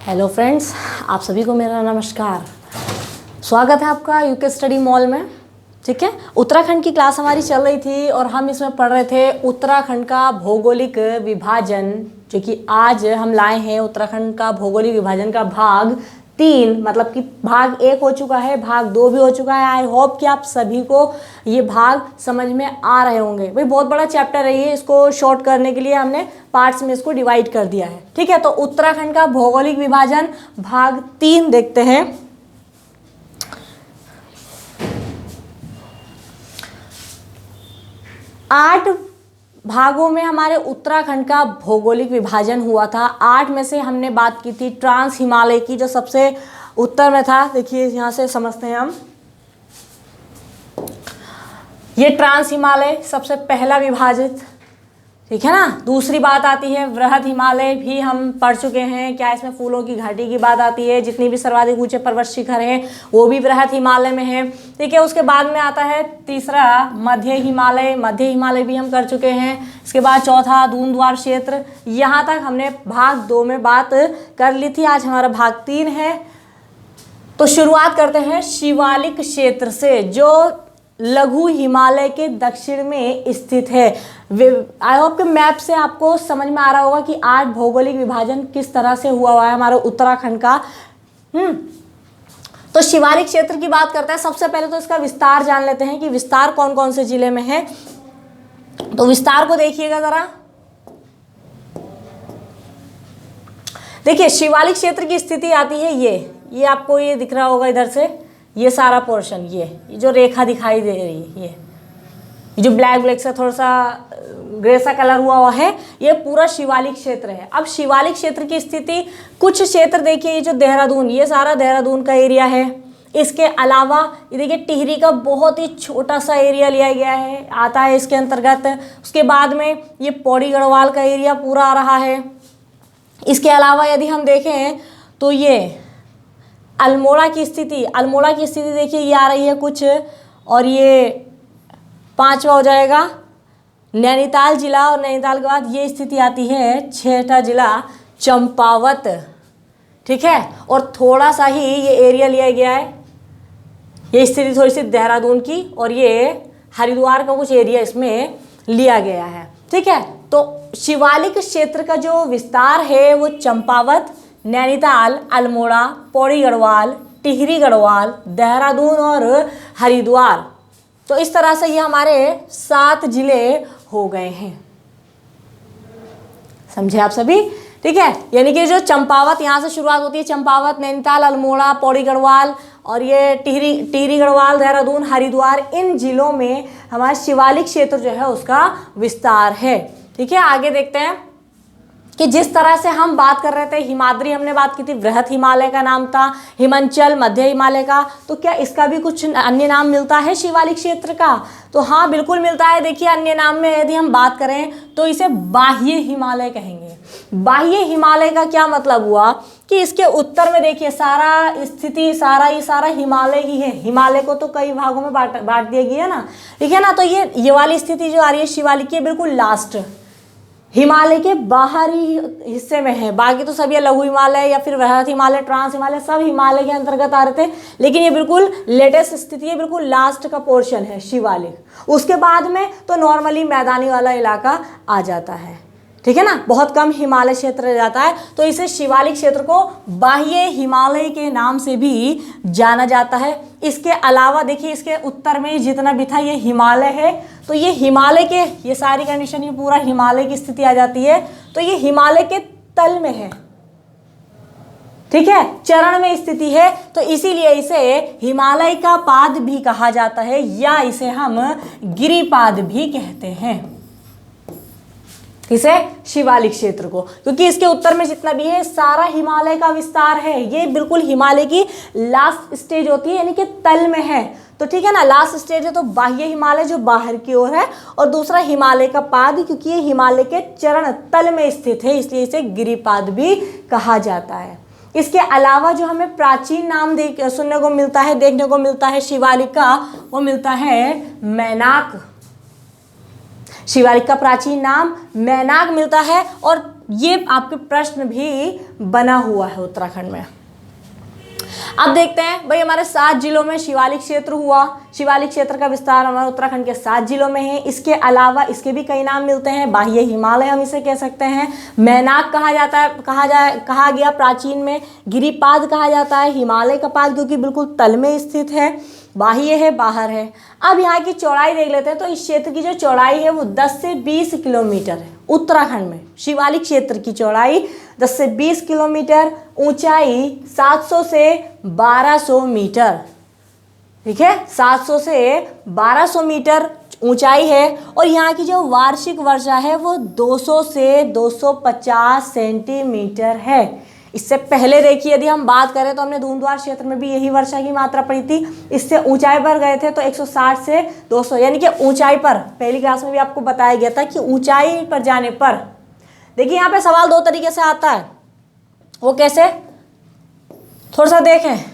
Hello friends, आप सभी को मेरा नमस्कार। स्वागत है आपका यूके स्टडी मॉल में। ठीक है, उत्तराखंड की क्लास हमारी चल रही थी और हम इसमें पढ़ रहे थे उत्तराखंड का भौगोलिक विभाजन, जो कि आज हम लाए हैं उत्तराखंड का भौगोलिक विभाजन का भाग 3। मतलब कि भाग 1 हो चुका है, भाग 2 भी हो चुका है। आई होप कि आप सभी को ये भाग समझ में आ रहे होंगे। भाई बहुत बड़ा चैप्टर है ये, इसको शॉर्ट करने के लिए हमने पार्ट्स में इसको डिवाइड कर दिया है। ठीक है, तो उत्तराखंड का भौगोलिक विभाजन भाग 3 देखते हैं। 8 भागों में हमारे उत्तराखंड का भौगोलिक विभाजन हुआ था। 8 में से हमने बात की थी ट्रांस हिमालय की, जो सबसे उत्तर में था। देखिए यहाँ से समझते हैं हम, ये ट्रांस हिमालय सबसे पहला विभाजित, ठीक है ना। दूसरी बात आती है वृहद हिमालय, भी हम पढ़ चुके हैं। क्या इसमें फूलों की घाटी की बात आती है। जितनी भी सर्वाधिक ऊंचे पर्वत शिखर हैं वो भी वृहद हिमालय में है। ठीक है, उसके बाद में आता है तीसरा मध्य हिमालय। मध्य हिमालय भी हम कर चुके हैं। इसके बाद चौथा दूंदुआर क्षेत्र। यहाँ तक हमने भाग 2 में बात कर ली थी। आज हमारा भाग 3 है। तो शुरुआत करते हैं शिवालिक क्षेत्र से, जो लघु हिमालय के दक्षिण में स्थित है। आई होप के मैप से आपको समझ में आ रहा होगा कि 8 भौगोलिक विभाजन किस तरह से हुआ है हमारे उत्तराखंड का। तो शिवालिक क्षेत्र की बात करते हैं। सबसे पहले तो इसका विस्तार जान लेते हैं कि विस्तार कौन कौन से जिले में है। तो विस्तार को देखिएगा जरा। देखिए शिवालिक क्षेत्र की स्थिति आती है ये आपको ये दिख रहा होगा इधर से, ये सारा पोर्शन, ये जो रेखा दिखाई दे रही है, ये जो ब्लैक से थोड़ा सा ग्रे सा कलर हुआ है, ये पूरा शिवालिक क्षेत्र है। अब शिवालिक क्षेत्र की स्थिति, कुछ क्षेत्र देखिए, ये जो देहरादून, ये सारा देहरादून का एरिया है। इसके अलावा ये देखिए टिहरी का बहुत ही छोटा सा एरिया लिया गया है, आता है इसके अंतर्गत। उसके बाद में ये पौड़ी गढ़वाल का एरिया पूरा आ रहा है। इसके अलावा यदि हम देखें तो ये अल्मोड़ा की स्थिति देखिए, ये आ रही है कुछ, और ये 5वां हो जाएगा नैनीताल जिला। और नैनीताल के बाद ये स्थिति आती है 6ठा जिला चंपावत। ठीक है, और थोड़ा सा ही ये एरिया लिया गया है, ये स्थिति थोड़ी सी देहरादून की, और ये हरिद्वार का कुछ एरिया इसमें लिया गया है। ठीक है, तो शिवालिक क्षेत्र का जो विस्तार है वो चंपावत, नैनीताल, अल्मोड़ा, पौड़ी गढ़वाल, टिहरी गढ़वाल, देहरादून और हरिद्वार। तो इस तरह से ये हमारे 7 जिले हो गए हैं। समझे आप सभी? ठीक है, यानी कि जो चंपावत, यहाँ से शुरुआत होती है चंपावत, नैनीताल, अल्मोड़ा, पौड़ी गढ़वाल और ये टिहरी गढ़वाल, देहरादून, हरिद्वार, इन जिलों में हमारा शिवालिक क्षेत्र जो है उसका विस्तार है। ठीक है, आगे देखते हैं कि जिस तरह से हम बात कर रहे थे, हिमाद्री हमने बात की थी, वृहद हिमालय का नाम था, हिमांचल मध्य हिमालय का। तो क्या इसका भी कुछ अन्य नाम मिलता है शिवालिक क्षेत्र का? तो हाँ, बिल्कुल मिलता है। देखिए अन्य नाम में यदि हम बात करें तो इसे बाह्य हिमालय कहेंगे। बाह्य हिमालय का क्या मतलब हुआ कि इसके उत्तर में देखिए सारा स्थिति, सारा हिमालय ही है। हिमालय को तो कई भागों में बांट दिया गया है ना, ठीक है ना। तो ये वाली स्थिति जो आ रही है शिवालिक की, बिल्कुल लास्ट हिमालय के बाहरी हिस्से में है। बाकी तो सब ये लघु हिमालय या फिर वृहद हिमालय, ट्रांस हिमालय, सब हिमालय के अंतर्गत आ रहे थे, लेकिन ये बिल्कुल लेटेस्ट स्थिति है, बिल्कुल लास्ट का पोर्शन है शिवालिक। उसके बाद में तो नॉर्मली मैदानी वाला इलाका आ जाता है। ठीक है ना, बहुत कम हिमालय क्षेत्र रह जाता है। तो इसे शिवालिक क्षेत्र को बाह्य हिमालय के नाम से भी जाना जाता है। इसके अलावा देखिए इसके उत्तर में जितना भी था ये हिमालय है। तो ये हिमालय के, ये सारी कंडीशन, ये पूरा हिमालय की स्थिति आ जाती है। तो ये हिमालय के तल में है, ठीक है, चरण में स्थिति है। तो इसीलिए इसे हिमालय का पाद भी कहा जाता है, या इसे हम गिरिपाद भी कहते हैं। किसे? शिवालिक क्षेत्र को, क्योंकि इसके उत्तर में जितना भी है सारा हिमालय का विस्तार है। ये बिल्कुल हिमालय की लास्ट स्टेज होती है, यानी कि तल में है। तो ठीक है ना, लास्ट स्टेज है। तो बाह्य हिमालय जो बाहर की ओर है, और दूसरा हिमालय का पाद, क्योंकि ये हिमालय के चरण तल में स्थित है, इसलिए इसे गिरिपाद भी कहा जाता है। इसके अलावा जो हमें प्राचीन नाम सुनने को मिलता है, देखने को मिलता है शिवालिक का, वो मिलता है मैनाक। शिवालिक का प्राचीन नाम मैनाक मिलता है। और ये आपके प्रश्न भी बना हुआ है उत्तराखंड में। अब देखते हैं भाई, हमारे 7 जिलों में शिवालिक क्षेत्र हुआ। शिवालिक क्षेत्र का विस्तार हमारे उत्तराखंड के 7 जिलों में है। इसके अलावा इसके भी कई नाम मिलते हैं। बाह्य हिमालय हम इसे कह सकते हैं, मैनाक कहा जाता है, कहा गया प्राचीन में, गिरिपाद कहा जाता है, हिमालय का पाद क्योंकि बिल्कुल तल में स्थित है, बाह्य है, बाहर है। अब यहाँ की चौड़ाई देख लेते हैं। तो इस क्षेत्र की जो चौड़ाई है वो 10 से 20 किलोमीटर है। उत्तराखंड में शिवालिक क्षेत्र की चौड़ाई 10 से 20 किलोमीटर, ऊंचाई 700 से 1200 मीटर। ठीक है, 700 से 1200 मीटर ऊंचाई है। और यहाँ की जो वार्षिक वर्षा है वो 200 से 250 सेंटीमीटर है। इससे पहले देखिए, यदि हम बात करें तो हमने धूंधवार क्षेत्र में भी यही वर्षा की मात्रा पड़ी थी। इससे ऊंचाई पर गए थे तो 160 से 200, यानी कि ऊंचाई पर, पहली क्लास में भी आपको बताया गया था कि ऊंचाई पर जाने पर, देखिए यहाँ पे सवाल 2 तरीके से आता है। वो कैसे, थोड़ा सा देखें।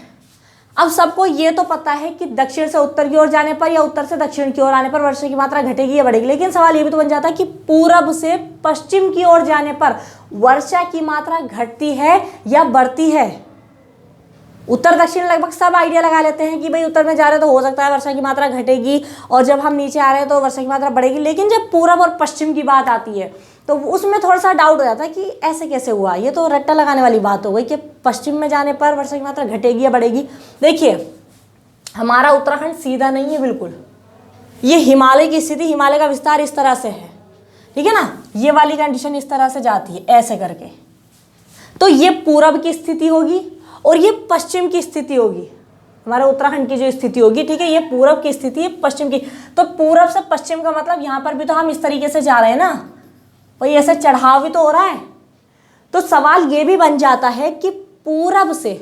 अब सबको ये तो पता है कि दक्षिण से उत्तर की ओर जाने पर या उत्तर से दक्षिण की ओर आने पर वर्षा की मात्रा घटेगी या बढ़ेगी, लेकिन सवाल ये भी तो बन जाता है कि पूरब से पश्चिम की ओर जाने पर वर्षा की मात्रा घटती है या बढ़ती है। उत्तर दक्षिण लगभग सब आइडिया लगा लेते हैं कि भाई उत्तर में जा रहे हैं तो हो सकता है वर्षा की मात्रा घटेगी, और जब हम नीचे आ रहे हैं तो वर्षा की मात्रा बढ़ेगी। लेकिन जब पूरब और पश्चिम की बात आती है तो उसमें थोड़ा सा डाउट हो जाता है कि ऐसे कैसे हुआ। ये तो रट्टा लगाने वाली बात हो गई कि पश्चिम में जाने पर वर्षा की मात्रा घटेगी या बढ़ेगी। देखिए, हमारा उत्तराखंड सीधा नहीं है बिल्कुल। ये हिमालय की स्थिति, हिमालय का विस्तार इस तरह से है, ठीक है ना, ये वाली कंडीशन इस तरह से जाती है ऐसे करके। तो ये पूरब की स्थिति होगी और ये पश्चिम की स्थिति होगी, हमारे उत्तराखंड की जो स्थिति होगी। ठीक है, ये पूरब की स्थिति है, पश्चिम की। तो पूरब से पश्चिम का मतलब यहाँ पर भी तो हम इस तरीके से जा रहे हैं ना, भाई ऐसे चढ़ाव भी तो हो रहा है। तो सवाल ये भी बन जाता है कि पूरब से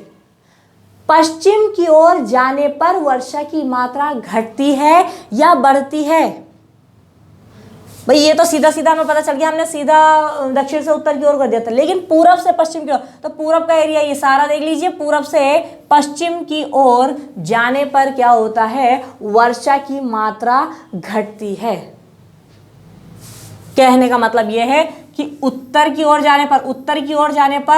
पश्चिम की ओर जाने पर वर्षा की मात्रा घटती है या बढ़ती है। भाई ये तो सीधा सीधा हमें पता चल गया, हमने सीधा दक्षिण से उत्तर की ओर कर दिया था। लेकिन पूरब से पश्चिम की ओर, तो पूरब का एरिया ये सारा देख लीजिए, पूरब से पश्चिम की ओर जाने पर क्या होता है, वर्षा की मात्रा घटती है। कहने का मतलब यह है कि उत्तर की ओर जाने पर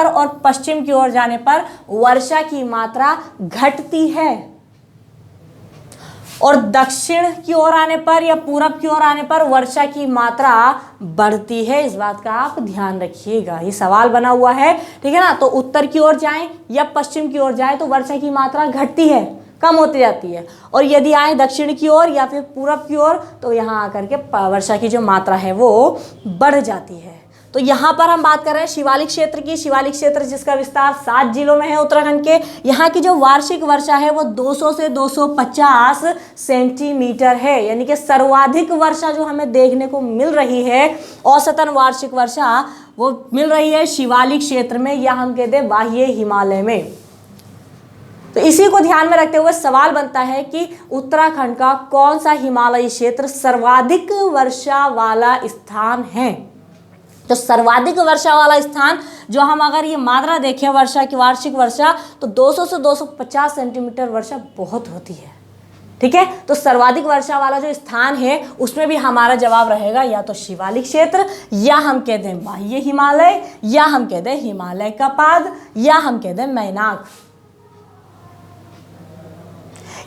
और पश्चिम की ओर जाने पर वर्षा की मात्रा घटती है, और दक्षिण की ओर आने पर या पूरब की ओर आने पर वर्षा की मात्रा बढ़ती है। इस बात का आप ध्यान रखिएगा, ये सवाल बना हुआ है, ठीक है ना। तो उत्तर की ओर जाएं या पश्चिम की ओर जाएं तो वर्षा की मात्रा घटती है, कम होती जाती है। और यदि आए दक्षिण की ओर या फिर पूरब की ओर तो यहाँ आकर के वर्षा की जो मात्रा है वो बढ़ जाती है। तो यहाँ पर हम बात कर रहे हैं शिवालिक क्षेत्र की। शिवालिक क्षेत्र जिसका विस्तार 7 जिलों में है उत्तराखंड के। यहाँ की जो वार्षिक वर्षा है वो 200 से 250 सेंटीमीटर है, यानी कि सर्वाधिक वर्षा जो हमें देखने को मिल रही है, औसतन वार्षिक वर्षा वो मिल रही है शिवालिक क्षेत्र में, या हम कहते हैं बाह्य हिमालय में। तो इसी को ध्यान में रखते हुए सवाल बनता है कि उत्तराखंड का कौन सा हिमालयी क्षेत्र सर्वाधिक वर्षा वाला स्थान है। तो सर्वाधिक वर्षा वाला स्थान जो हम अगर ये मात्रा देखें वर्षा की, वार्षिक वर्षा, तो 200 से 250 सेंटीमीटर वर्षा बहुत होती है, ठीक है। तो सर्वाधिक वर्षा वाला जो स्थान है उसमें भी हमारा जवाब रहेगा या तो शिवालिक क्षेत्र, या हम कहते हैं बाह्य हिमालय, या हम कहते हैं हिमालय का पाद, या हम कहते हैं मैनाक।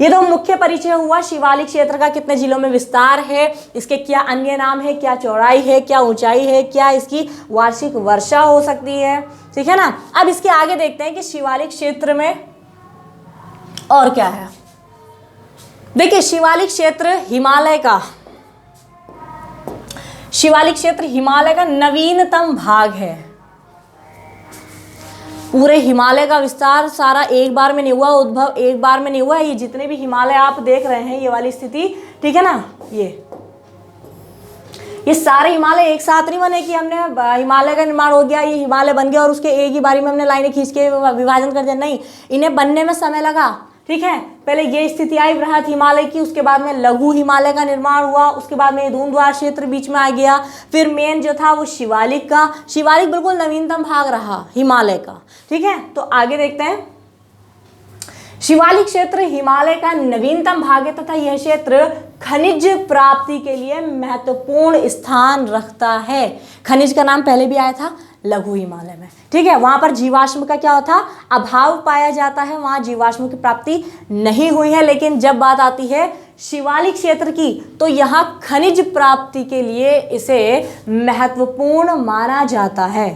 ये तो मुख्य परिचय हुआ शिवालिक क्षेत्र का, कितने जिलों में विस्तार है, इसके क्या अन्य नाम है, क्या चौड़ाई है, क्या ऊंचाई है, क्या इसकी वार्षिक वर्षा हो सकती है, ठीक है ना। अब इसके आगे देखते हैं कि शिवालिक क्षेत्र में और क्या है। देखिए शिवालिक क्षेत्र हिमालय का नवीनतम भाग है। पूरे हिमालय का विस्तार सारा एक बार में नहीं हुआ, उद्भव एक बार में नहीं हुआ। ये जितने भी हिमालय आप देख रहे हैं, ये वाली स्थिति, ठीक है ना, ये सारे हिमालय एक साथ नहीं बने कि हमने हिमालय का निर्माण हो गया, ये हिमालय बन गया और उसके एक ही बारी में हमने लाइनें खींच के विभाजन कर दिया। नहीं, इन्हें बनने में समय लगा, ठीक है। पहले ये स्थिति आई बृहत हिमालय की, उसके बाद में लघु हिमालय का निर्माण हुआ, उसके बाद में धुंधवार क्षेत्र बीच में आ गया, फिर मेन जो था वो शिवालिक का। शिवालिक बिल्कुल नवीनतम भाग रहा हिमालय का, ठीक है। तो आगे देखते हैं शिवालिक क्षेत्र हिमालय का नवीनतम भाग है तथा यह क्षेत्र खनिज प्राप्ति के लिए महत्वपूर्ण स्थान रखता है। खनिज का नाम पहले भी आया था लघु हिमालय में, ठीक है। वहां पर जीवाश्म का क्या होता, अभाव पाया जाता है, वहां जीवाश्म की प्राप्ति नहीं हुई है। लेकिन जब बात आती है शिवालिक क्षेत्र की तो यहाँ खनिज प्राप्ति के लिए इसे महत्वपूर्ण माना जाता है,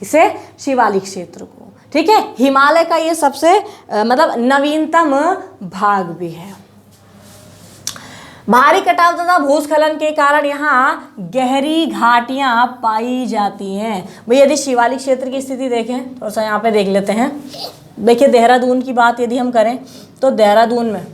इसे शिवालिक क्षेत्र को, ठीक है। हिमालय का ये सबसे मतलब नवीनतम भाग भी है। भारी कटाव तथा भूस्खलन के कारण यहाँ गहरी घाटियां पाई जाती हैं। भाई यदि शिवालिक क्षेत्र की स्थिति देखें, थोड़ा सा यहाँ पे देख लेते हैं। देखिए देहरादून की बात यदि हम करें तो देहरादून में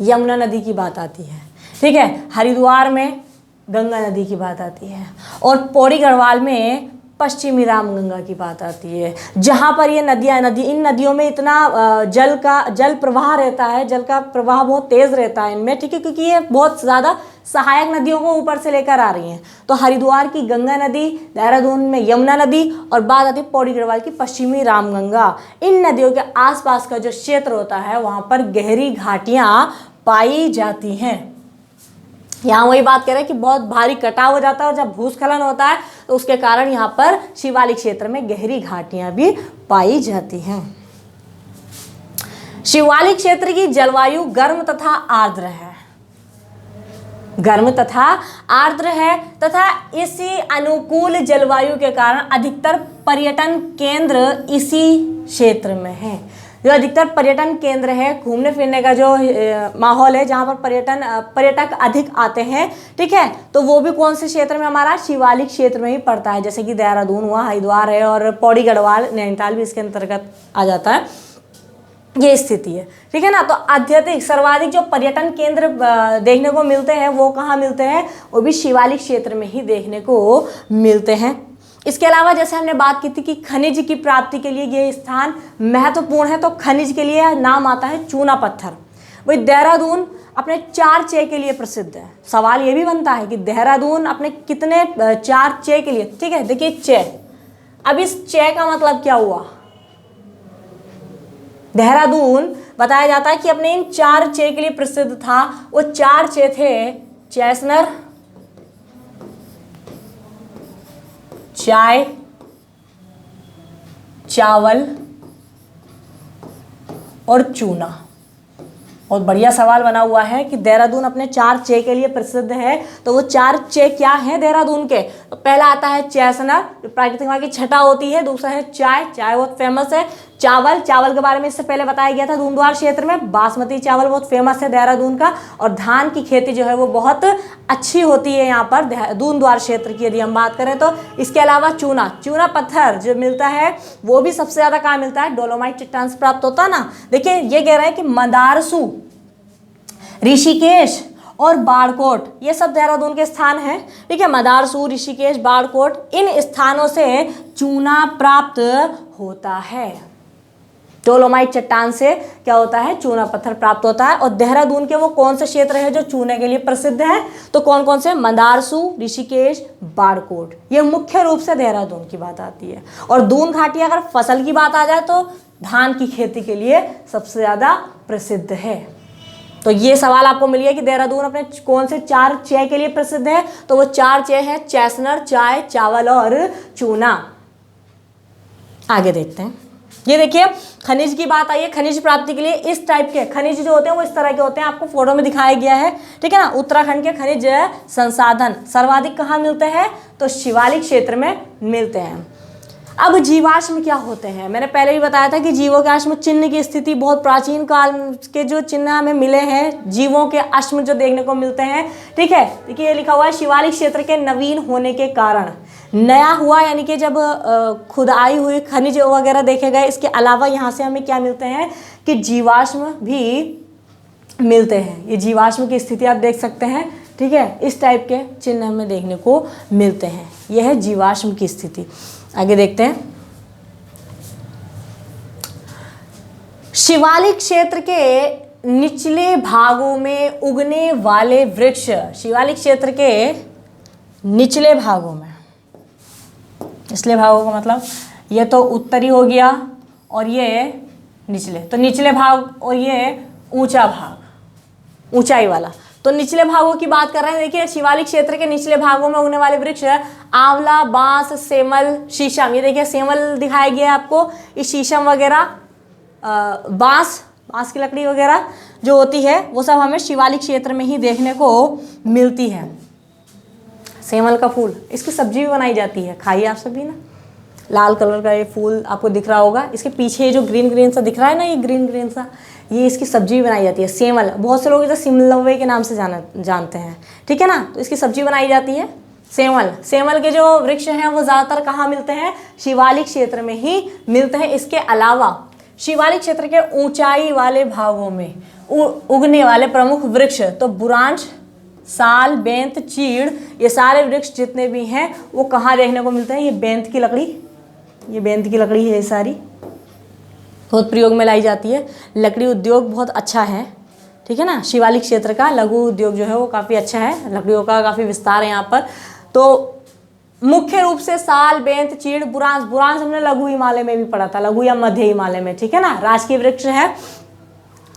यमुना नदी की बात आती है, ठीक है। हरिद्वार में गंगा नदी की बात आती है और पौड़ी गढ़वाल में पश्चिमी रामगंगा की बात आती है। जहाँ पर ये इन नदियों में इतना जल प्रवाह रहता है, जल का प्रवाह बहुत तेज़ रहता है इनमें, ठीक है, क्योंकि ये बहुत ज़्यादा सहायक नदियों को ऊपर से लेकर आ रही हैं। तो हरिद्वार की गंगा नदी, देहरादून में यमुना नदी और बात आती है पौड़ी गढ़वाल की पश्चिमी रामगंगा। इन नदियों के आसपास का जो क्षेत्र होता है वहाँ पर गहरी घाटियाँ पाई जाती हैं। यहाँ वही बात कह रहे हैं कि बहुत भारी कटाव हो जाता है और जब भूस्खलन होता है तो उसके कारण यहाँ पर शिवालिक क्षेत्र में गहरी घाटियां भी पाई जाती हैं। शिवालिक क्षेत्र की जलवायु गर्म तथा आर्द्र है, गर्म तथा आर्द्र है तथा इसी अनुकूल जलवायु के कारण अधिकतर पर्यटन केंद्र इसी क्षेत्र में है। जो अधिकतर पर्यटन केंद्र है, घूमने फिरने का जो माहौल है, जहाँ पर पर्यटक अधिक आते हैं, ठीक है, तो वो भी कौन से क्षेत्र में, हमारा शिवालिक क्षेत्र में ही पड़ता है। जैसे कि देहरादून हुआ, हरिद्वार है और पौड़ी गढ़वाल, नैनीताल भी इसके अंतर्गत आ जाता है। ये स्थिति है, ठीक है ना। तो अत्यधिक सर्वाधिक जो पर्यटन केंद्र देखने को मिलते हैं वो कहाँ मिलते हैं, वो भी शिवालिक क्षेत्र में ही देखने को मिलते हैं। इसके अलावा जैसे हमने बात की थी कि खनिज की प्राप्ति के लिए ये स्थान महत्वपूर्ण है, तो खनिज के लिए नाम आता है चूना पत्थर। वही देहरादून अपने 4 चे के लिए प्रसिद्ध है। सवाल ये भी बनता है कि देहरादून अपने कितने 4 चे के लिए, ठीक है। देखिए चे, अब इस चे का मतलब क्या हुआ, देहरादून बताया जाता है कि अपने इन 4 चे के लिए प्रसिद्ध था। वो 4 चे थे चैसनर, चाय, चावल और चूना। बहुत बढ़िया सवाल बना हुआ है कि देहरादून अपने 4 चे के लिए प्रसिद्ध है, तो वो 4 चे क्या है देहरादून के, तो पहला आता है चैसनर, जो प्राकृतिक वहाँ की छटा होती है। दूसरा है चाय, चाय बहुत फेमस है। चावल, चावल के बारे में इससे पहले बताया गया था दूंदुआर क्षेत्र में, बासमती चावल बहुत फेमस है देहरादून का। और धान की खेती जो है वो बहुत अच्छी होती है यहाँ पर दूंदुआर क्षेत्र की यदि हम बात करें तो। इसके अलावा चूना, चूना पत्थर जो मिलता है वो भी सबसे ज़्यादा कहाँ मिलता है, डोलोमाइट चट्टान से प्राप्त होता है ना। देखिए ये कह रहा है कि मदारसू, ऋषिकेश और बाड़कोट, ये सब देहरादून के स्थान हैं, ठीक है। मदारसू, ऋषिकेश, बाड़कोट, इन स्थानों से चूना प्राप्त होता है। डोलोमाइट चट्टान से क्या होता है, चूना पत्थर प्राप्त होता है। और देहरादून के वो कौन से क्षेत्र है जो चूने के लिए प्रसिद्ध है, तो कौन कौन से, मदारसू, ऋषिकेश, बाड़कोट, ये मुख्य रूप से देहरादून की बात आती है। और दून घाटी अगर फसल की बात आ जाए तो धान की खेती के लिए सबसे ज़्यादा प्रसिद्ध है। तो ये सवाल आपको मिल गया कि देहरादून अपने कौन से 4 चे के लिए प्रसिद्ध है, तो वो 4 चे हैं चैसनर, चाय, चावल और चूना। आगे देखते हैं। ये देखिए खनिज की बात आई है। खनिज प्राप्ति के लिए इस टाइप के खनिज जो होते हैं वो इस तरह के होते हैं, आपको फोटो में दिखाया गया है, ठीक है ना। उत्तराखंड के खनिज संसाधन सर्वाधिक कहाँ मिलते हैं, तो शिवालिक क्षेत्र में मिलते हैं। अब जीवाश्म क्या होते हैं, मैंने पहले भी बताया था कि जीवों के अश्म चिन्ह की स्थिति बहुत प्राचीन काल के जो चिन्ह हमें मिले हैं, जीवों के अश्म जो देखने को मिलते हैं, ठीक है। देखिए ये लिखा हुआ है शिवालिक क्षेत्र के नवीन होने के कारण, नया हुआ यानी कि जब खुदाई हुई खनिज वगैरह देखे गए। इसके अलावा यहाँ से हमें क्या मिलते हैं कि जीवाश्म भी मिलते हैं। ये जीवाश्म की स्थिति आप देख सकते हैं, ठीक है। इस टाइप के चिन्ह हमें देखने को मिलते हैं। यह है जीवाश्म की स्थिति। आगे देखते हैं। शिवालिक क्षेत्र के निचले भागों में उगने वाले वृक्ष, शिवालिक क्षेत्र के निचले भागों में, निचले भागों का मतलब ये तो उत्तरी हो गया और ये निचले, तो निचले भाग और ये ऊंचा भाग, ऊंचाई वाला। तो निचले भागों की बात कर रहे हैं। देखिए शिवालिक क्षेत्र के निचले भागों में उगने वाले वृक्ष आंवला, बांस, सेमल, शीशम। ये देखिए सेमल दिखाया गया है आपको, इस शीशम वगैरह, बांस की लकड़ी वगैरह जो होती है वो सब हमें शिवालिक क्षेत्र में ही देखने को मिलती है। सेमल का फूल, इसकी सब्जी भी बनाई जाती है, खाइए आप सभी ना। लाल कलर का ये फूल आपको दिख रहा होगा, इसके पीछे जो ग्रीन ग्रीन सा दिख रहा है ना, ये ग्रीन ग्रीन सा, ये इसकी सब्जी भी बनाई जाती है। सेमल, बहुत से लोग इसे सिमलवे के नाम से जानते हैं, ठीक है ना। तो इसकी सब्जी बनाई जाती है सेमल के जो वृक्ष हैं वो ज़्यादातर कहाँ मिलते हैं? शिवालिक क्षेत्र में ही मिलते हैं। इसके अलावा शिवालिक क्षेत्र के ऊंचाई वाले भागों में उगने वाले प्रमुख वृक्ष तो बुरांश, साल, बेंत, चीड़, ये सारे वृक्ष जितने भी हैं वो कहाँ देखने को मिलते हैं? ये बेंत की लकड़ी है, ये सारी बहुत प्रयोग में लाई जाती है। लकड़ी उद्योग बहुत अच्छा है, ठीक है ना। शिवालिक क्षेत्र का लघु उद्योग जो है वो काफ़ी अच्छा है, लकड़ियों का काफ़ी विस्तार है यहाँ पर। तो मुख्य रूप से साल, बेंत, चीड़, बुरांश हमने लघु हिमालय में भी पढ़ा था, लघु या मध्य हिमालय में, ठीक है ना। राजकीय वृक्ष है,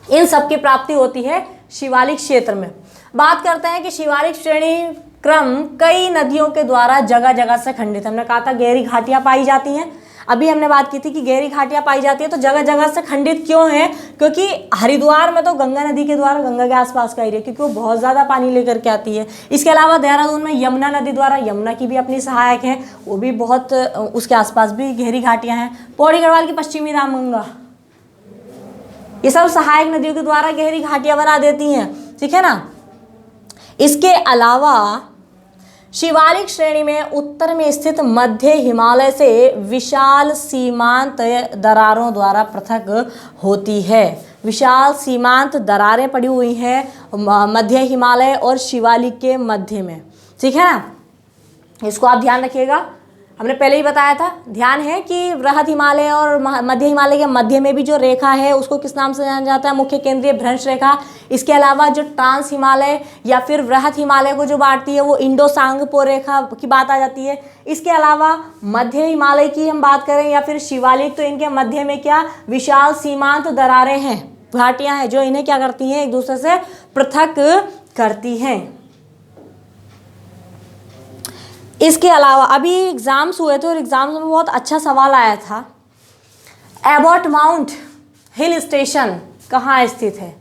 इन सब की प्राप्ति होती है शिवालिक क्षेत्र में। बात करते हैं कि शिवालिक श्रेणी क्रम कई नदियों के द्वारा जगह जगह से खंडित। हमने कहा था गहरी घाटियां पाई जाती हैं, अभी हमने बात की थी कि गहरी घाटियां पाई जाती है, तो जगह जगह से खंडित क्यों है? क्योंकि हरिद्वार में तो गंगा नदी के द्वारा, गंगा के आसपास का एरिया, क्योंकि वो बहुत ज़्यादा पानी लेकर के आती है। इसके अलावा देहरादून में यमुना नदी द्वारा, यमुना की भी अपनी सहायक है, वो भी बहुत, उसके आसपास भी गहरी घाटियाँ हैं। पौड़ी गढ़वाल की पश्चिमी रामगंगा, ये सब सहायक नदियों के द्वारा गहरी घाटियाँ बना देती हैं, ठीक है ना। इसके अलावा शिवालिक श्रेणी में उत्तर में स्थित मध्य हिमालय से विशाल सीमांत दरारों द्वारा पृथक होती है। विशाल सीमांत दरारें पड़ी हुई हैं मध्य हिमालय और शिवालिक के मध्य में, ठीक है ना। इसको आप ध्यान रखिएगा, हमने पहले ही बताया था, ध्यान है कि वृहद हिमालय और मध्य हिमालय के मध्य में भी जो रेखा है उसको किस नाम से जाना जाता है? मुख्य केंद्रीय भ्रंश रेखा। इसके अलावा जो ट्रांस हिमालय या फिर वृहद हिमालय को जो बांटती है वो इंडो सांगपो रेखा की बात आ जाती है। इसके अलावा मध्य हिमालय की हम बात करें या फिर शिवालिक, तो इनके मध्य में क्या? विशाल सीमांत दरारें हैं, घाटियाँ हैं, जो इन्हें क्या करती हैं? एक दूसरे से पृथक करती हैं। इसके अलावा अभी एग्ज़ाम्स हुए थे और एग्ज़ाम्स में बहुत अच्छा सवाल आया था, एबॉट माउंट हिल स्टेशन कहाँ स्थित है?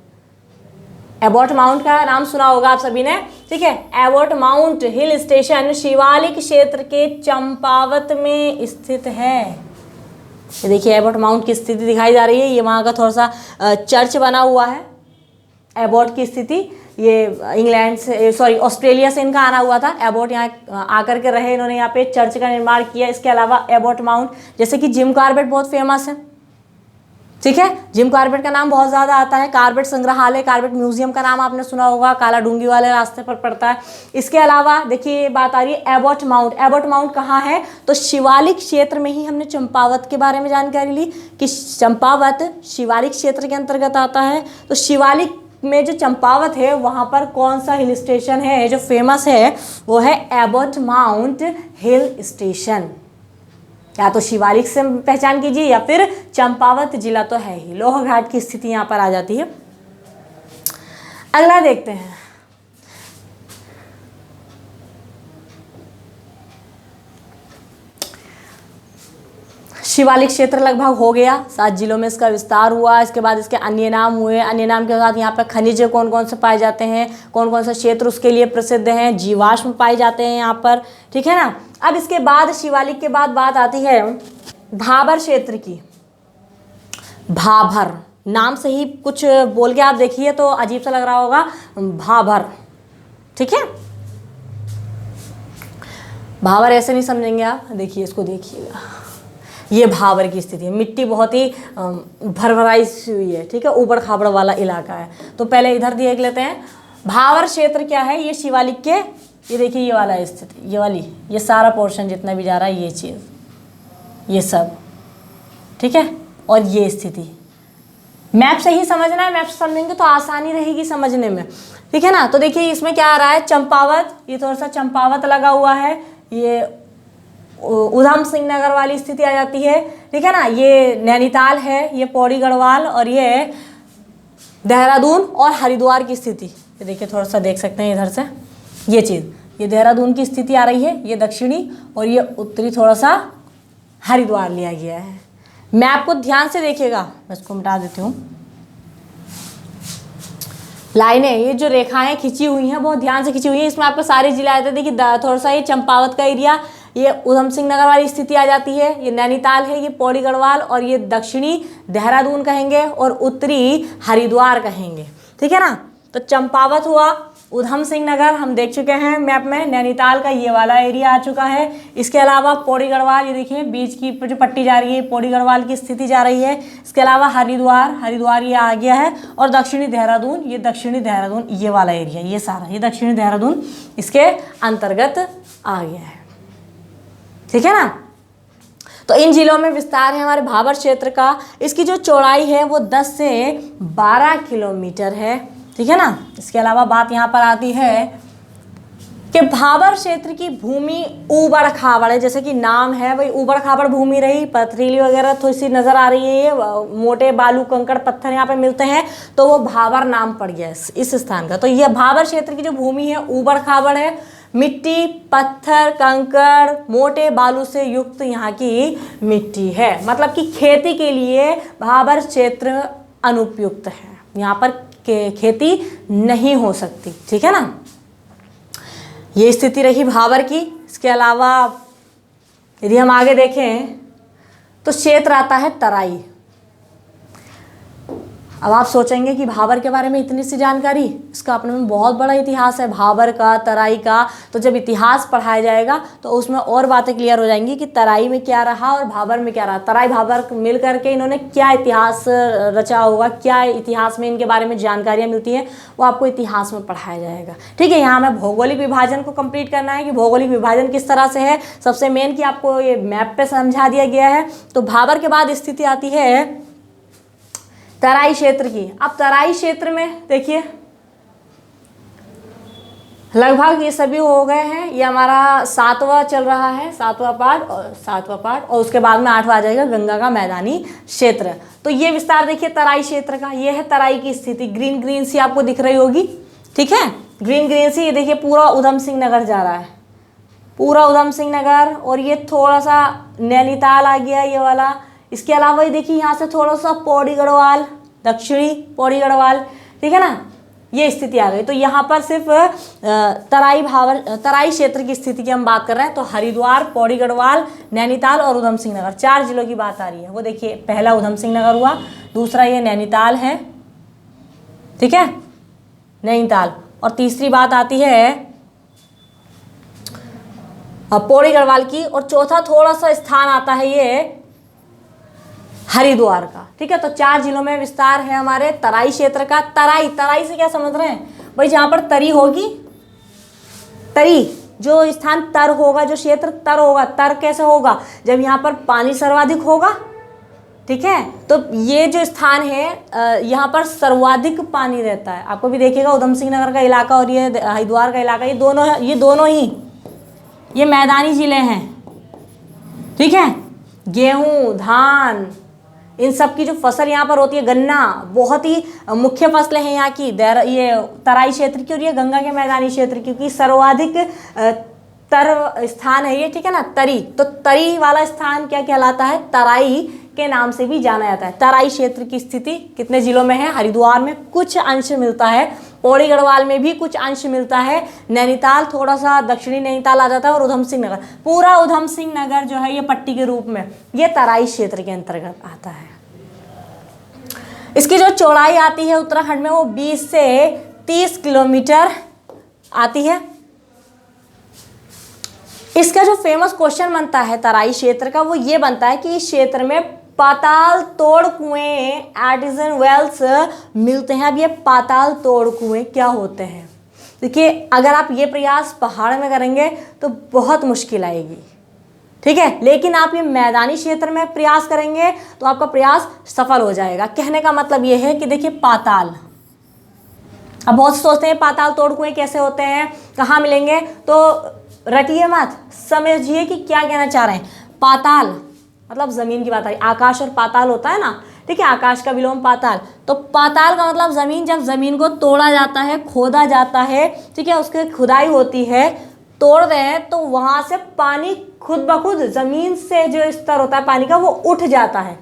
एबॉट माउंट का नाम सुना होगा आप सभी ने, ठीक है। Abbott mount hill station Shivalik क्षेत्र के चंपावत में स्थित है। ये देखिए एबॉट माउंट की स्थिति दिखाई जा रही है, ये वहाँ का थोड़ा सा चर्च बना हुआ है। एबॉट की स्थिति ये इंग्लैंड से, सॉरी ऑस्ट्रेलिया से इनका आना हुआ था। एबॉट यहाँ आकर के रहे, इन्होंने यहाँ पे चर्च का निर्माण किया। इसके अलावा एबॉट माउंट, जैसे कि जिम कॉर्बेट बहुत फेमस है, ठीक है। जिम कॉर्बेट का नाम बहुत ज़्यादा आता है। कॉर्बेट संग्रहालय, कॉर्बेट म्यूजियम का नाम आपने सुना होगा, काला डूंगी वाले रास्ते पर पड़ता है। इसके अलावा देखिए बात आ रही है एबॉट माउंट। एबॉट माउंट कहाँ है? तो शिवालिक क्षेत्र में ही हमने चंपावत के बारे में जानकारी ली कि चंपावत शिवालिक क्षेत्र के अंतर्गत आता है। तो शिवालिक में जो चंपावत है वहाँ पर कौन सा हिल स्टेशन है जो फेमस है? वो है एबॉट माउंट हिल स्टेशन। या तो शिवालिक से पहचान कीजिए या फिर चंपावत जिला तो है ही, लोह घाट की स्थिति यहाँ पर आ जाती है। अगला देखते हैं, शिवालिक क्षेत्र लगभग हो गया, 7 जिलों में इसका विस्तार हुआ। इसके बाद इसके अन्य नाम हुए। अन्य नाम के साथ यहाँ पर खनिज कौन कौन से पाए जाते हैं, कौन कौन से क्षेत्र उसके लिए प्रसिद्ध हैं, जीवाश्म पाए जाते हैं यहाँ पर, ठीक है ना। अब इसके बाद शिवालिक के बाद बात आती है भाबर क्षेत्र की। भाबर नाम से ही कुछ बोल के आप देखिए तो अजीब सा लग रहा होगा, भाबर, ठीक है। भाबर ऐसे नहीं समझेंगे आप, देखिए इसको देखिएगा, ये भाबर की स्थिति है। मिट्टी बहुत ही भरभराई हुई है, ठीक है, ऊबड़ खाबड़ वाला इलाका है। तो पहले इधर देख लेते हैं भाबर क्षेत्र क्या है। ये शिवालिक के, ये देखिए ये वाला स्थिति, ये वाली, ये सारा पोर्शन जितना भी जा रहा है, ये चीज़, ये सब, ठीक है। और ये स्थिति मैप से ही समझना है, मैप से समझेंगे तो आसानी रहेगी समझने में, ठीक है ना। तो देखिए इसमें क्या आ रहा है, चंपावत, ये थोड़ा सा चंपावत लगा हुआ है, ये उधम सिंह नगर वाली स्थिति आ जाती है, ठीक है ना। ये नैनीताल है, ये पौड़ी गढ़वाल, और ये देहरादून और हरिद्वार की स्थिति। ये देखिए, थोड़ा सा देख सकते हैं इधर से, ये चीज़, ये देहरादून की स्थिति आ रही है, ये दक्षिणी, और ये उत्तरी थोड़ा सा हरिद्वार लिया गया है। मैप को ध्यान से देखिएगा, मैं इसको मिटा देती हूँ। लाइनें, ये जो रेखाएं खिंची हुई हैं बहुत ध्यान से खिंची हुई हैं, इसमें आपको सारे जिले आते हैं। देखिए थोड़ा सा ये चंपावत का एरिया, ये उधम सिंह नगर वाली स्थिति आ जाती है, ये नैनीताल है, ये पौड़ी गढ़वाल, और ये दक्षिणी देहरादून कहेंगे, और उत्तरी हरिद्वार कहेंगे, ठीक है ना। तो चंपावत हुआ, उधम सिंह नगर हम देख चुके हैं मैप में, नैनीताल का ये वाला एरिया आ चुका है। इसके अलावा पौड़ी गढ़वाल, ये देखिए बीच की जो पट्टी जा रही है, पौड़ी गढ़वाल की स्थिति जा रही है। इसके अलावा हरिद्वार ये आ गया है, और दक्षिणी देहरादून, ये दक्षिणी देहरादून ये वाला एरिया, ये सारा ये दक्षिणी देहरादून इसके अंतर्गत आ गया है, ठीक है ना। तो इन जिलों में विस्तार है हमारे भाबर क्षेत्र का। इसकी जो चौड़ाई है वो 10 से 12 किलोमीटर है, ठीक है ना। इसके अलावा बात यहाँ पर आती है कि भाबर क्षेत्र की भूमि ऊबड़ खाबड़ है, जैसे कि नाम है वही ऊबड़ खाबड़ भूमि रही, पथरीली वगैरह थोड़ी सी नज़र आ रही है, ये मोटे बालू कंकड़ पत्थर यहाँ पे मिलते हैं, तो वो भाबर नाम पड़ गया इस स्थान का। तो ये भाबर क्षेत्र की जो भूमि है ऊबड़ खाबड़ है, मिट्टी, पत्थर, कंकड़, मोटे बालू से युक्त यहाँ की मिट्टी है, मतलब कि खेती के लिए भाबर क्षेत्र अनुपयुक्त है, यहाँ पर खेती नहीं हो सकती, ठीक है ना। ये स्थिति रही भाबर की। इसके अलावा यदि हम आगे देखें तो क्षेत्र आता है तराई। अब आप सोचेंगे कि भाबर के बारे में इतनी सी जानकारी, इसका अपने में बहुत बड़ा इतिहास है भाबर का, तराई का। तो जब इतिहास पढ़ाया जाएगा तो उसमें और बातें क्लियर हो जाएंगी कि तराई में क्या रहा और भाबर में क्या रहा, तराई भाबर मिल करके इन्होंने क्या इतिहास रचा होगा, क्या इतिहास में इनके बारे में जानकारियाँ मिलती हैं, वो आपको इतिहास में पढ़ाया जाएगा, ठीक है। यहाँ हमें भौगोलिक विभाजन को कंप्लीट करना है कि भौगोलिक विभाजन किस तरह से है। सबसे मेन कि आपको ये मैप पे समझा दिया गया है। तो भाबर के बाद स्थिति आती है तराई क्षेत्र की। अब तराई क्षेत्र में देखिए लगभग ये सभी हो गए हैं, ये हमारा 7वां चल रहा है, 7वां पार्ट, और उसके बाद में 8वां आ जाएगा गंगा का मैदानी क्षेत्र। तो ये विस्तार देखिए तराई क्षेत्र का, ये है तराई की स्थिति, ग्रीन ग्रीन सी आपको दिख रही होगी, ठीक है, ग्रीन ग्रीन सी। ये देखिए पूरा उधम सिंह नगर जा रहा है, पूरा उधम सिंह नगर, और ये थोड़ा सा नैनीताल आ गया ये वाला। इसके अलावा ये देखिए यहाँ से थोड़ा सा पौड़ी गढ़वाल, दक्षिणी पौड़ी गढ़वाल, ठीक है ना, ये स्थिति आ गई। तो यहाँ पर सिर्फ तराई क्षेत्र की स्थिति की हम बात कर रहे हैं। तो हरिद्वार, पौड़ी गढ़वाल, नैनीताल और उधम सिंह नगर, 4 जिलों की बात आ रही है। वो देखिए पहला उधम सिंह नगर हुआ, दूसरा ये नैनीताल है, ठीक है, नैनीताल, और तीसरी बात आती है पौड़ी गढ़वाल की, और चौथा थोड़ा सा स्थान आता है ये हरिद्वार का, ठीक है। तो 4 जिलों में विस्तार है हमारे तराई क्षेत्र का। तराई से क्या समझ रहे हैं भाई, जहाँ पर तरी होगी, तरी जो स्थान तर होगा, जो क्षेत्र तर होगा, तर कैसे होगा, जब यहाँ पर पानी सर्वाधिक होगा, ठीक है। तो ये जो स्थान है यहाँ पर सर्वाधिक पानी रहता है। आपको भी देखिएगा उधम सिंह नगर का इलाका और ये हरिद्वार का इलाका, ये दोनों ही ये मैदानी जिले हैं, ठीक है। गेहूँ, धान, इन सब की जो फसल यहाँ पर होती है, गन्ना, बहुत ही मुख्य फसलें हैं यहाँ की, ये तराई क्षेत्र की और ये गंगा के मैदानी क्षेत्र की, क्योंकि सर्वाधिक तर स्थान है ये, ठीक है ना, तरी। तो तरी वाला स्थान क्या कहलाता है, तराई के नाम से भी जाना जाता है। तराई क्षेत्र की स्थिति कितने जिलों में है, हरिद्वार में कुछ अंश मिलता है, पौड़ी गढ़वाल में भी कुछ अंश मिलता है, नैनीताल थोड़ा सा दक्षिणी नैनीताल आ जाता है, और उधम सिंह नगर, पूरा उधम सिंह नगर जो है ये पट्टी के रूप में ये तराई क्षेत्र के अंतर्गत आता है। इसकी जो चौड़ाई आती है उत्तराखंड में वो 20 से 30 किलोमीटर आती है। इसका जो फेमस क्वेश्चन बनता है तराई क्षेत्र का वो ये बनता है कि इस क्षेत्र में पाताल तोड़ कुएं, आर्टिजन वेल्स मिलते हैं। अब ये पाताल तोड़ कुएं क्या होते हैं, देखिए अगर आप ये प्रयास पहाड़ में करेंगे तो बहुत मुश्किल आएगी, ठीक है, लेकिन आप ये मैदानी क्षेत्र में प्रयास करेंगे तो आपका प्रयास सफल हो जाएगा। कहने का मतलब ये है कि देखिए पाताल, अब बहुत सोचते हैं पाताल तोड़ कुएं कैसे होते हैं, कहाँ मिलेंगे, तो रटिए मत, समझिए कि क्या कहना चाह रहे हैं। पाताल मतलब जमीन की बात आई, आकाश और पाताल होता है ना, ठीक है, आकाश का विलोम पाताल। तो पाताल का मतलब जमीन, जब जमीन को तोड़ा जाता है, खोदा जाता है, ठीक है, उसकी खुदाई होती है, तोड़ रहे हैं, तो वहां से पानी खुद ब खुद जमीन से जो स्तर होता है पानी का वो उठ जाता है।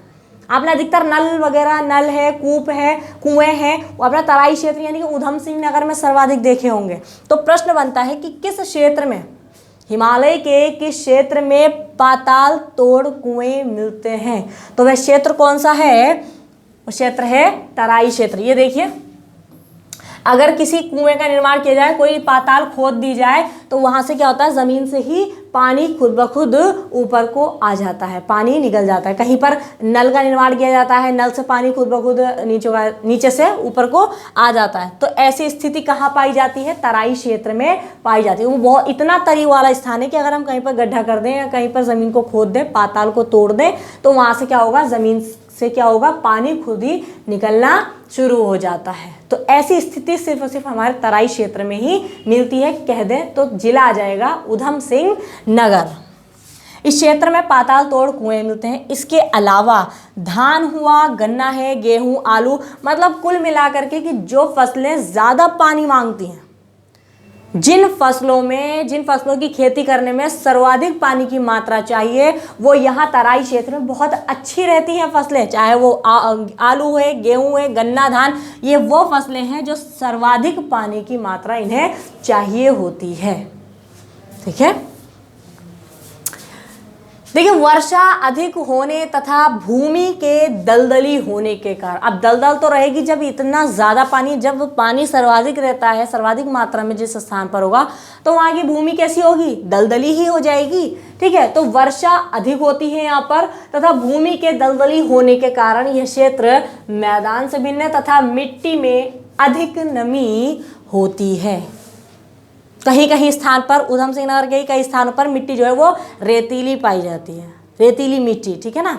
आपने अधिकतर नल वगैरह, नल है, कूप है, कुएं हैं, वो अपना तराई क्षेत्र यानी कि उधम सिंह नगर में सर्वाधिक देखे होंगे। तो प्रश्न बनता है कि किस क्षेत्र में, हिमालय के किस क्षेत्र में पाताल तोड़ कुएं मिलते हैं? तो वह क्षेत्र कौन सा है? वो क्षेत्र है तराई क्षेत्र। ये देखिए, अगर किसी कुएं का निर्माण किया जाए, कोई पाताल खोद दी जाए, तो वहां से क्या होता है, जमीन से ही पानी खुद ब खुद ऊपर को आ जाता है, पानी निकल जाता है। कहीं पर नल का निर्माण किया जाता है, नल से पानी खुद ब खुद नीचे से ऊपर को आ जाता है। तो ऐसी स्थिति कहाँ पाई जाती है? तराई क्षेत्र में पाई जाती है। वो बहुत इतना तरी वाला स्थान है कि अगर हम कहीं पर गड्ढा कर दें या कहीं पर जमीन को खोद दें, पाताल को तोड़ दें, तो वहां से क्या होगा, जमीन से क्या होगा, पानी खुद ही निकलना शुरू हो जाता है। तो ऐसी स्थिति सिर्फ और सिर्फ हमारे तराई क्षेत्र में ही मिलती है। कह दें तो जिला आ जाएगा उधम सिंह नगर। इस क्षेत्र में पाताल तोड़ कुएं मिलते हैं। इसके अलावा धान हुआ, गन्ना है, गेहूं, आलू, मतलब कुल मिलाकर के कि जो फसलें ज़्यादा पानी मांगती हैं, जिन फसलों की खेती करने में सर्वाधिक पानी की मात्रा चाहिए, वो यहाँ तराई क्षेत्र में बहुत अच्छी रहती हैं फसलें। चाहे वो आलू है, गेहूं है, गन्ना, धान, ये वो फसलें हैं जो सर्वाधिक पानी की मात्रा इन्हें चाहिए होती है। ठीक है, देखिए, वर्षा अधिक होने तथा भूमि के दलदली होने के कारण, अब दलदल तो रहेगी जब इतना ज़्यादा पानी, जब पानी सर्वाधिक रहता है, सर्वाधिक मात्रा में जिस स्थान पर होगा, तो वहाँ की भूमि कैसी होगी? दलदली ही हो जाएगी। ठीक है, तो वर्षा अधिक होती है यहाँ पर, तथा भूमि के दलदली होने के कारण यह क्षेत्र मैदान से भिन्न है तथा मिट्टी में अधिक नमी होती है। कहीं कहीं स्थान पर, उधम सिंह नगर के कई स्थानों पर मिट्टी जो है वो रेतीली पाई जाती है, रेतीली मिट्टी। ठीक है ना।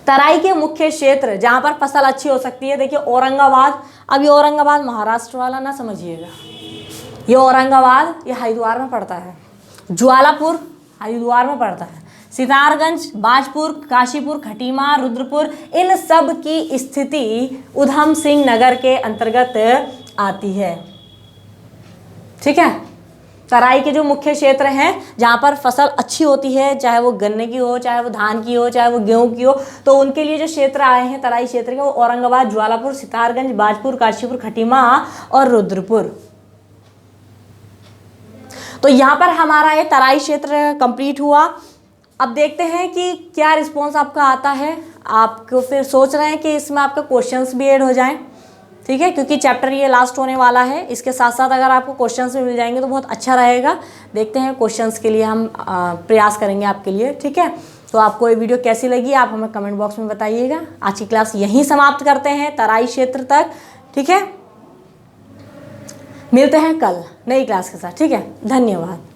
तराई के मुख्य क्षेत्र जहां पर फसल अच्छी हो सकती है, देखिए औरंगाबाद। अब ये औरंगाबाद महाराष्ट्र वाला ना समझिएगा, ये औरंगाबाद ये हरिद्वार में पड़ता है, ज्वालापुर हरिद्वार में पड़ता है, सितारगंज, बाजपुर, काशीपुर, खटीमा, रुद्रपुर, इन सब की स्थिति उधम सिंह नगर के अंतर्गत आती है। ठीक है, तराई के जो मुख्य क्षेत्र हैं जहाँ पर फसल अच्छी होती है, चाहे वो गन्ने की हो, चाहे वो धान की हो, चाहे वो गेहूं की हो, तो उनके लिए जो क्षेत्र आए हैं तराई क्षेत्र के, वो औरंगाबाद, ज्वालापुर, सितारगंज, बाजपुर, काशीपुर, खटीमा और रुद्रपुर। तो यहाँ पर हमारा ये तराई क्षेत्र कंप्लीट हुआ। अब देखते हैं कि क्या रिस्पॉन्स आपका आता है। आपको फिर सोच रहे हैं कि इसमें आपका क्वेश्चंस भी ऐड हो जाएं, ठीक है, क्योंकि चैप्टर ये लास्ट होने वाला है। इसके साथ साथ अगर आपको क्वेश्चंस भी मिल जाएंगे तो बहुत अच्छा रहेगा। देखते हैं, क्वेश्चंस के लिए हम प्रयास करेंगे आपके लिए। ठीक है, तो आपको ये वीडियो कैसी लगी आप हमें कमेंट बॉक्स में बताइएगा। आज की क्लास यहीं समाप्त करते हैं, तराई क्षेत्र तक। ठीक है, मिलते हैं कल नई क्लास के साथ। ठीक है, धन्यवाद।